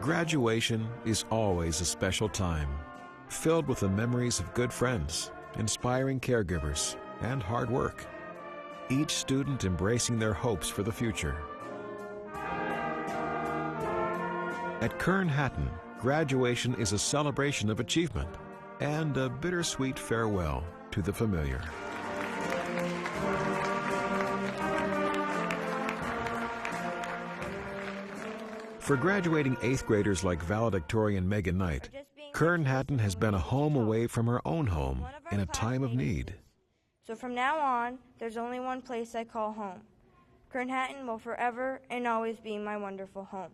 Graduation is always a special time, filled with the memories of good friends, inspiring caregivers, and hard work. Each student embracing their hopes for the future. At Kurn Hattin, graduation is a celebration of achievement and a bittersweet farewell to the familiar. For graduating 8th graders like valedictorian Megan Knight, Kurn Hattin has been a home away from her own home in a time of need. So from now on, there's only one place I call home. Kurn Hattin will forever and always be my wonderful home.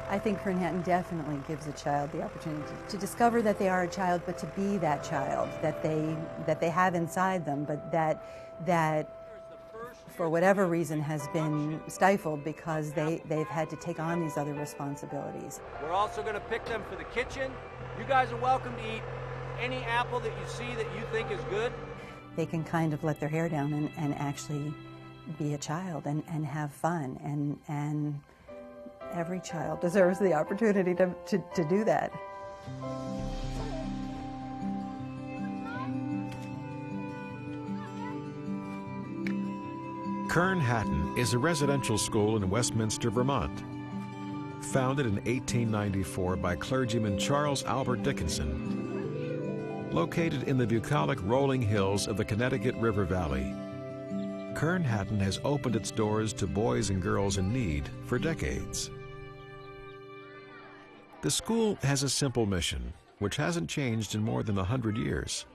I think Kurn Hattin definitely gives a child the opportunity to discover that they are a child, but to be that child that they have inside them, but that for whatever reason has been stifled because they've had to take on these other responsibilities. We're also going to pick them for the kitchen. You guys are welcome to eat any apple that you see that you think is good. They can kind of let their hair down and actually be a child and have fun, and every child deserves the opportunity to do that. Kurn Hattin is a residential school in Westminster, Vermont. Founded in 1894 by clergyman Charles Albert Dickinson. Located in the bucolic rolling hills of the Connecticut River Valley, Kurn Hattin has opened its doors to boys and girls in need for decades. The school has a simple mission, which hasn't changed in more than 100 years,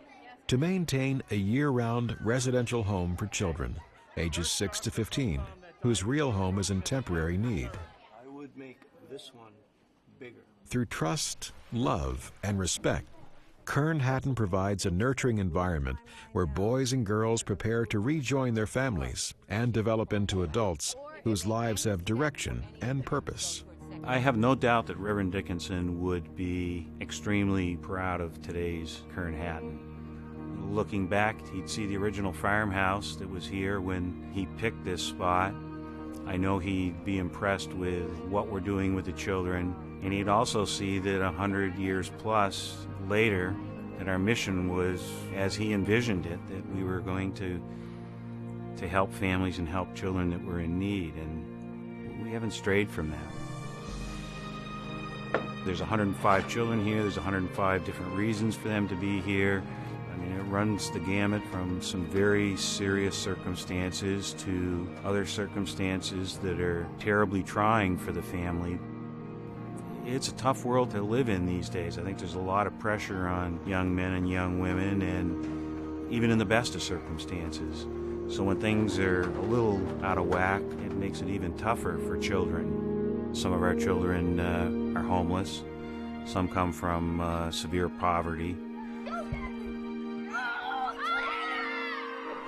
to maintain a year-round residential home for children, ages 6 to 15, whose real home is in temporary need. I would make this one bigger. Through trust, love, and respect, Kurn Hattin provides a nurturing environment where boys and girls prepare to rejoin their families and develop into adults whose lives have direction and purpose. I have no doubt that Reverend Dickinson would be extremely proud of today's Kurn Hattin. Looking back, he'd see the original farmhouse that was here when he picked this spot. I know he'd be impressed with what we're doing with the children, and he'd also see that 100 years plus later that our mission was, as he envisioned it, that we were going to help families and help children that were in need, and we haven't strayed from that. There's 105 children here. There's 105 different reasons for them to be here. I mean, it runs the gamut from some very serious circumstances to other circumstances that are terribly trying for the family. It's a tough world to live in these days. I think there's a lot of pressure on young men and young women, and even in the best of circumstances. So when things are a little out of whack, it makes it even tougher for children. Some of our children are homeless. Some come from severe poverty.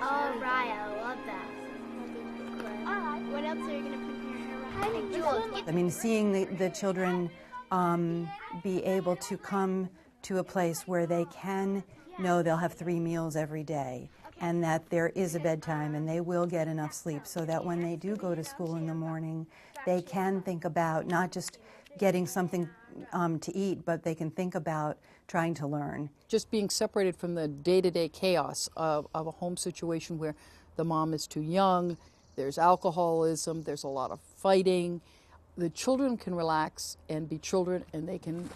Oh, right, I love that. What else are you going to put in your hair? I mean, seeing the children be able to come to a place where they can know they'll have 3 meals every day, and that there is a bedtime and they will get enough sleep, so that when they do go to school in the morning, they can think about not just getting something to eat, but they can think about trying to learn. Just being separated from the day-to-day chaos of a home situation where the mom is too young, there's alcoholism, there's a lot of fighting. The children can relax and be children, and they can,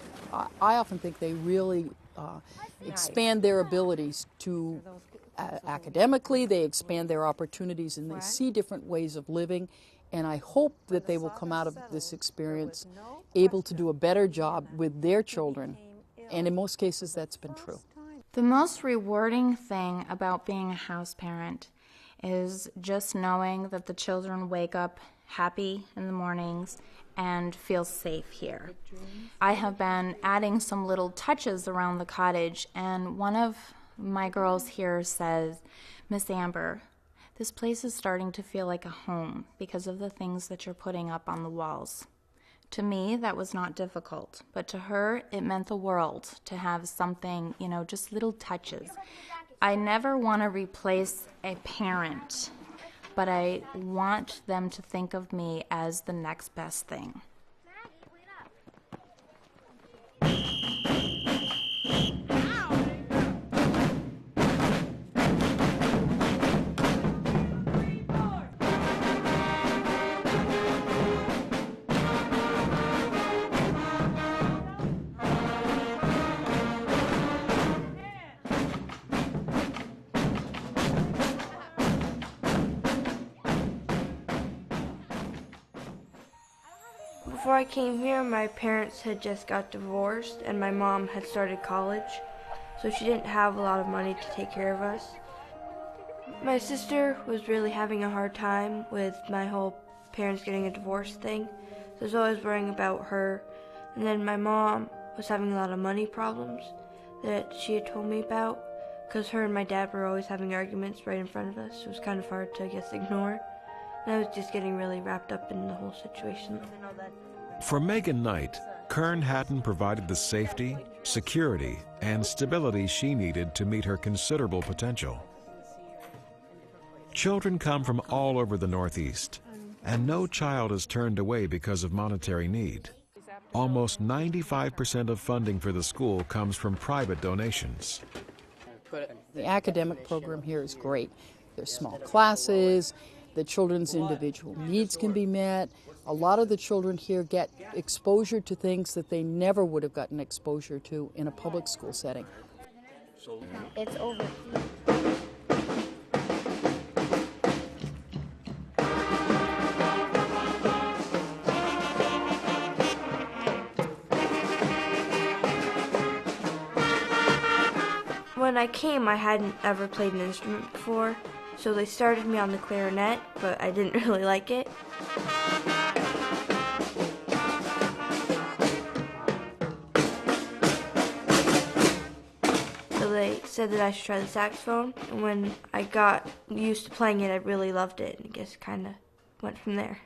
I often think they really expand their abilities to academically, they expand their opportunities, and they see different ways of living. And I hope that they will come out of this experience able to do a better job with their children. And in most cases, that's been true. The most rewarding thing about being a house parent is just knowing that the children wake up happy in the mornings and feel safe here. I have been adding some little touches around the cottage, and one of my girls here says, "Miss Amber, this place is starting to feel like a home because of the things that you're putting up on the walls." To me, that was not difficult, but to her, it meant the world to have something, just little touches. I never want to replace a parent, but I want them to think of me as the next best thing. Before I came here, my parents had just got divorced and my mom had started college, so she didn't have a lot of money to take care of us. My sister was really having a hard time with my whole parents getting a divorce thing, so I was always worrying about her. And then my mom was having a lot of money problems that she had told me about, because her and my dad were always having arguments right in front of us. It was kind of hard to, ignore. And I was just getting really wrapped up in the whole situation. For Megan Knight, Kurn Hattin provided the safety, security, and stability she needed to meet her considerable potential. Children come from all over the Northeast, and no child is turned away because of monetary need. Almost 95% of funding for the school comes from private donations. The academic program here is great. There's small classes, the children's individual needs can be met. A lot of the children here get exposure to things that they never would have gotten exposure to in a public school setting. It's over. When I came, I hadn't ever played an instrument before, so they started me on the clarinet, but I didn't really like it. So they said that I should try the saxophone, and when I got used to playing it, I really loved it, and I guess kind of went from there.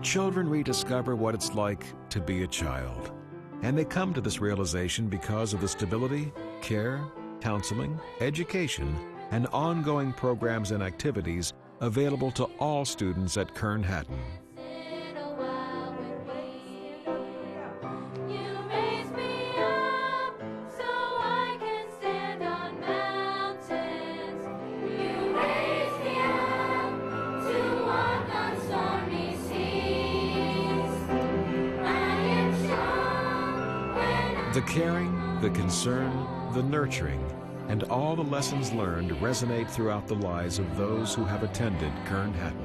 Children rediscover what it's like to be a child, and they come to this realization because of the stability, care, counseling, education, and ongoing programs and activities available to all students at Kurn Hattin. The caring, the concern, the nurturing, and all the lessons learned resonate throughout the lives of those who have attended Kurn Hattin.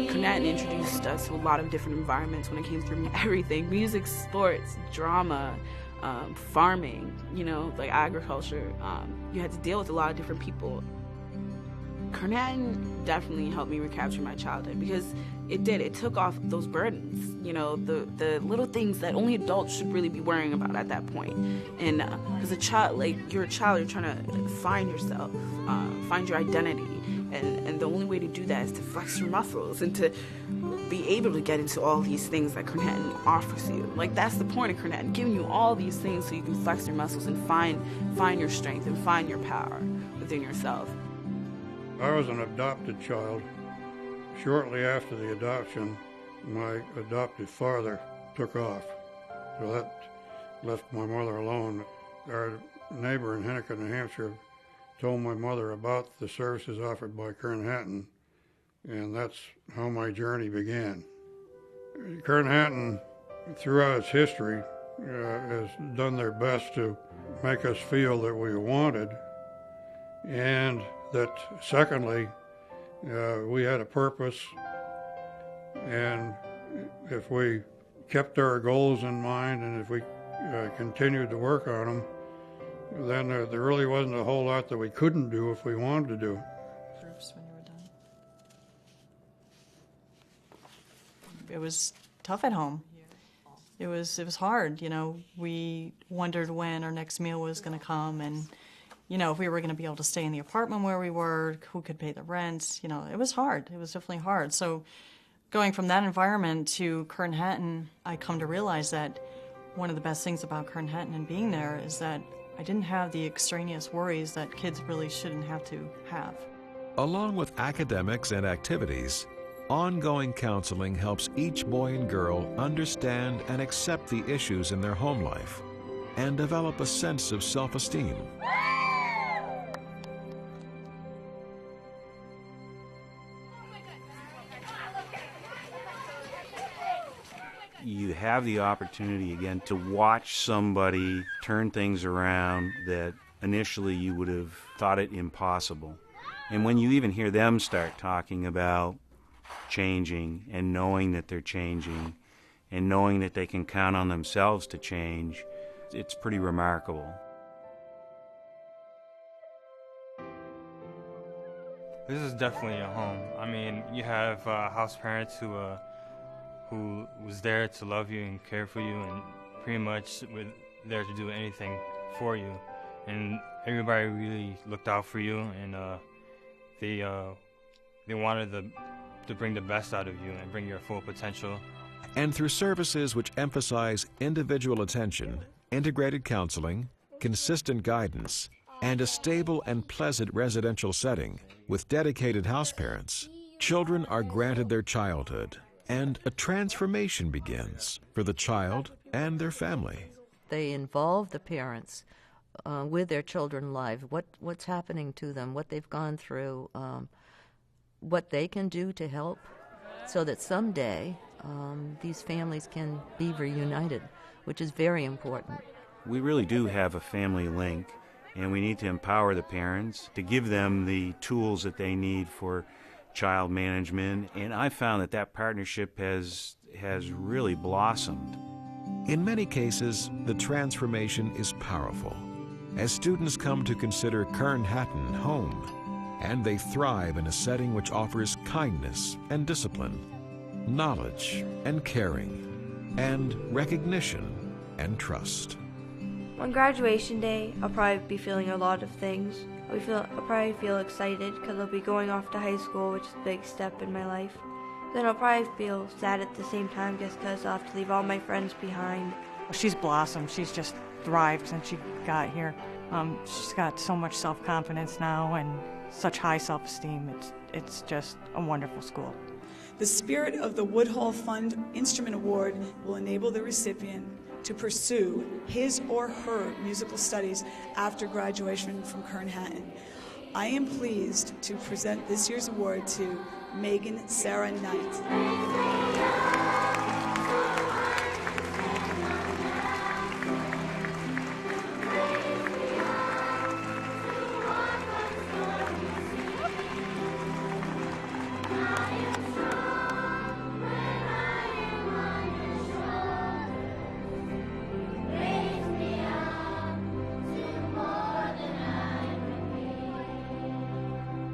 Kurn Hattin introduced us to a lot of different environments when it came through everything: music, sports, drama, farming, like agriculture. You had to deal with a lot of different people. Kurn Hattin definitely helped me recapture my childhood, because it did. It took off those burdens, the little things that only adults should really be worrying about at that point. And as a child, you're a child, you're trying to find yourself, find your identity. And the only way to do that is to flex your muscles and to be able to get into all these things that Kurn Hattin offers you. That's the point of Kurn Hattin, giving you all these things so you can flex your muscles and find your strength and find your power within yourself. I was an adopted child. Shortly after the adoption, my adopted father took off. So that left my mother alone. Our neighbor in Henniker, New Hampshire, told my mother about the services offered by Kurn Hattin, and that's how my journey began. Kurn Hattin, throughout its history, has done their best to make us feel that we wanted, and that, secondly, we had a purpose, and if we kept our goals in mind and if we continued to work on them, then there really wasn't a whole lot that we couldn't do if we wanted to do. It was tough at home. It was hard, you know. We wondered when our next meal was going to come, and, you know, if we were going to be able to stay in the apartment where we were, who could pay the rent. You know, it was hard. It was definitely hard. So going from that environment to Kurn Hattin, I come to realize that one of the best things about Kurn Hattin and being there is that I didn't have the extraneous worries that kids really shouldn't have to have. Along with academics and activities, ongoing counseling helps each boy and girl understand and accept the issues in their home life and develop a sense of self-esteem. You have the opportunity again to watch somebody turn things around that initially you would have thought it impossible. And when you even hear them start talking about changing and knowing that they're changing and knowing that they can count on themselves to change, it's pretty remarkable. This is definitely a home. I mean, you have house parents who was there to love you and care for you and pretty much were there to do anything for you. And everybody really looked out for you, and they wanted to bring the best out of you and bring your full potential. And through services which emphasize individual attention, integrated counseling, consistent guidance, and a stable and pleasant residential setting with dedicated house parents, children are granted their childhood, and a transformation begins for the child and their family. They involve the parents with their children live, what's happening to them, what they've gone through, what they can do to help so that someday these families can be reunited, which is very important. We really do have a family link, and we need to empower the parents to give them the tools that they need for child management, and I found that partnership has really blossomed. In many cases, the transformation is powerful, as students come to consider Kurn Hattin home, and they thrive in a setting which offers kindness and discipline, knowledge and caring, and recognition and trust. On graduation day, I'll probably be feeling a lot of things. I'll probably feel excited because I'll be going off to high school, which is a big step in my life. Then I'll probably feel sad at the same time just because I'll have to leave all my friends behind. She's blossomed. She's just thrived since she got here. She's got so much self-confidence now and such high self-esteem. It's just a wonderful school. The spirit of the Woodhull Fund Instrument Award will enable the recipient to pursue his or her musical studies after graduation from Kurn Hattin. I am pleased to present this year's award to Megan Sarah Knight.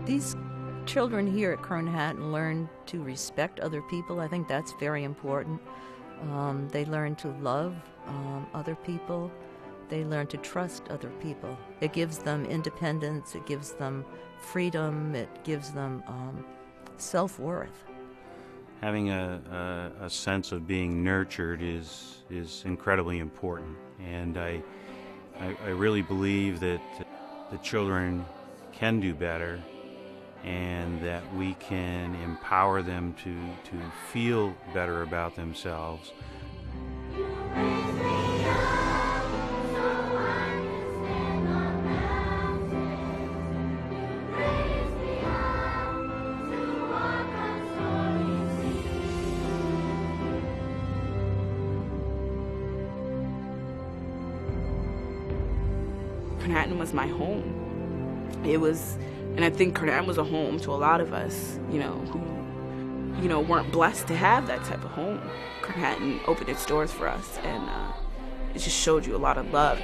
These children here at Kurn Hattin learn to respect other people. I think that's very important. They learn to love other people. They learn to trust other people. It gives them independence. It gives them freedom. It gives them self-worth. Having a sense of being nurtured is incredibly important, and I really believe that the children can do better, and that we can empower them to feel better about themselves. Kurn Hattin was my home. It was, and I think Kurn Hattin was a home to a lot of us, you know, you know, weren't blessed to have that type of home. Kurn Hattin opened its doors for us, and it just showed you a lot of love.